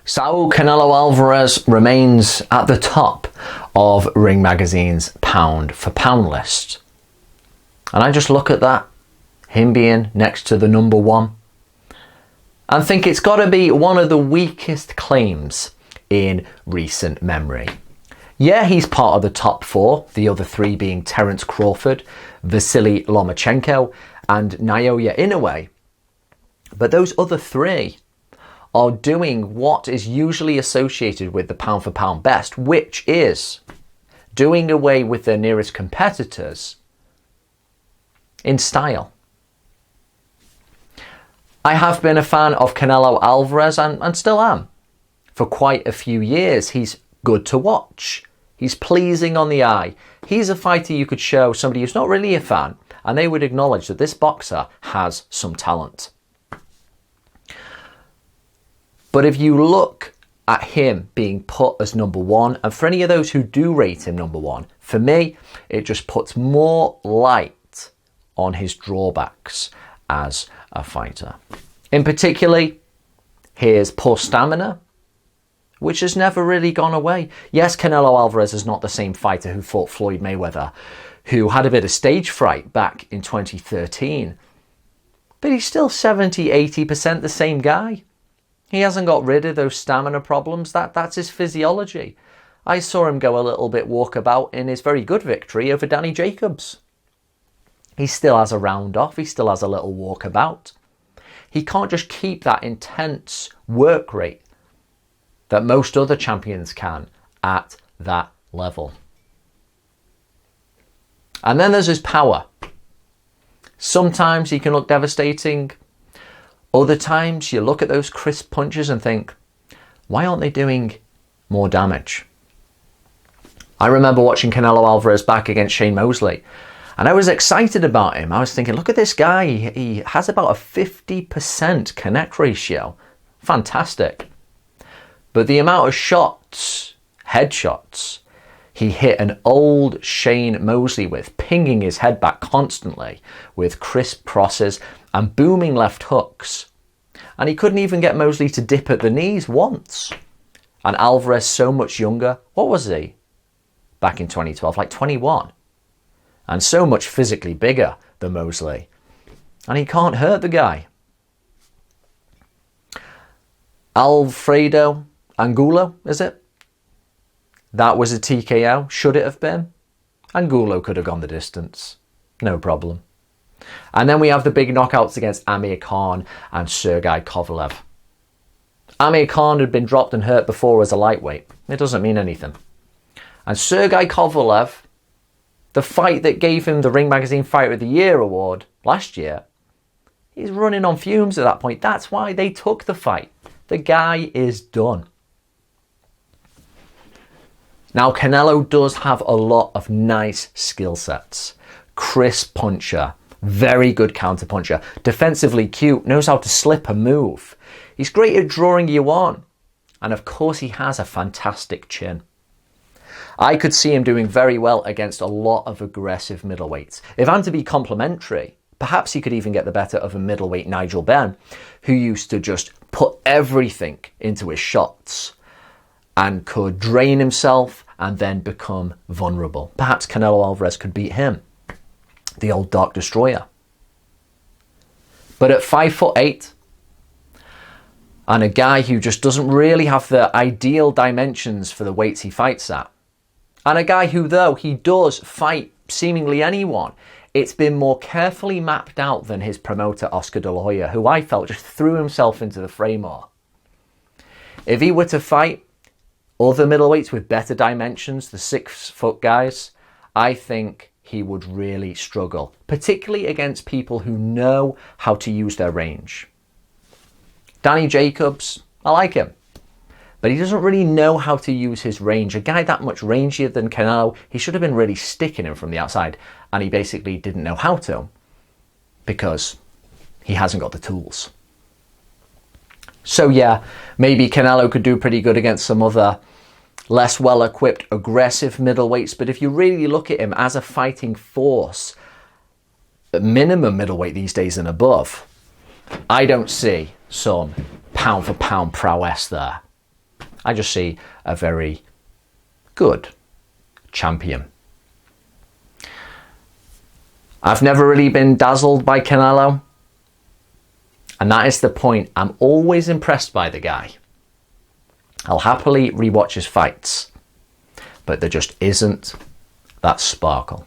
Saul Canelo Alvarez remains at the top of Ring Magazine's pound for pound list. And I just look at that, him being next to the number one, and think it's got to be one of the weakest claims in recent memory. Yeah, he's part of the top four, the other three being Terence Crawford, Vasily Lomachenko and Naoya Inoue. But those other three are doing what is usually associated with the pound for pound best, which is doing away with their nearest competitors in style. I have been a fan of Canelo Alvarez and still am. For quite a few years, he's good to watch. He's pleasing on the eye. He's a fighter you could show somebody who's not really a fan, and they would acknowledge that this boxer has some talent. But if you look at him being put as number one, and for any of those who do rate him number one, for me, it just puts more light on his drawbacks as a fighter. In particular, his poor stamina, which has never really gone away. Yes, Canelo Alvarez is not the same fighter who fought Floyd Mayweather, who had a bit of stage fright back in 2013. But he's still 70-80% the same guy. He hasn't got rid of those stamina problems. That's his physiology. I saw him go a little bit walkabout in his very good victory over Danny Jacobs. He still has a round off. He still has a little walkabout. He can't just keep that intense work rate that most other champions can at that level. And then there's his power. Sometimes he can look devastating. Other times you look at those crisp punches and think, why aren't they doing more damage? I remember watching Canelo Alvarez back against Shane Mosley, and I was excited about him. I was thinking, look at this guy. He has about a 50% connect ratio. Fantastic. But the amount of shots, headshots, he hit an old Shane Mosley with, pinging his head back constantly with crisp crosses and booming left hooks. And he couldn't even get Mosley to dip at the knees once. And Alvarez, so much younger, what was he back in 2012? Like 21. And so much physically bigger than Mosley. And he can't hurt the guy. Alfredo Angulo, is it? That was a TKO. Should it have been? Angulo could have gone the distance. No problem. And then we have the big knockouts against Amir Khan and Sergey Kovalev. Amir Khan had been dropped and hurt before as a lightweight. It doesn't mean anything. And Sergey Kovalev, the fight that gave him the Ring Magazine Fighter of the Year award last year, he's running on fumes at that point. That's why they took the fight. The guy is done. Now, Canelo does have a lot of nice skill sets. Crisp puncher, very good counter puncher, defensively cute, knows how to slip and move. He's great at drawing you on. And of course, he has a fantastic chin. I could see him doing very well against a lot of aggressive middleweights. If I'm to be complimentary, perhaps he could even get the better of a middleweight Nigel Benn, who used to just put everything into his shots and could drain himself and then become vulnerable. Perhaps Canelo Alvarez could beat him, the old Dark Destroyer. But at 5'8", and a guy who just doesn't really have the ideal dimensions for the weights he fights at, and a guy who, though he does fight seemingly anyone, it's been more carefully mapped out than his promoter Oscar De La Hoya, who I felt just threw himself into the fray more. If he were to fight other middleweights with better dimensions, the 6-foot guys, I think he would really struggle, particularly against people who know how to use their range. Danny Jacobs, I like him, but he doesn't really know how to use his range. A guy that much rangier than Canelo, he should have been really sticking him from the outside, and he basically didn't know how to because he hasn't got the tools. So yeah, maybe Canelo could do pretty good against some other less well-equipped, aggressive middleweights. But if you really look at him as a fighting force, at minimum middleweight these days and above, I don't see some pound-for-pound prowess there. I just see a very good champion. I've never really been dazzled by Canelo. And that is the point. I'm always impressed by the guy. I'll happily rewatch his fights. But there just isn't that sparkle.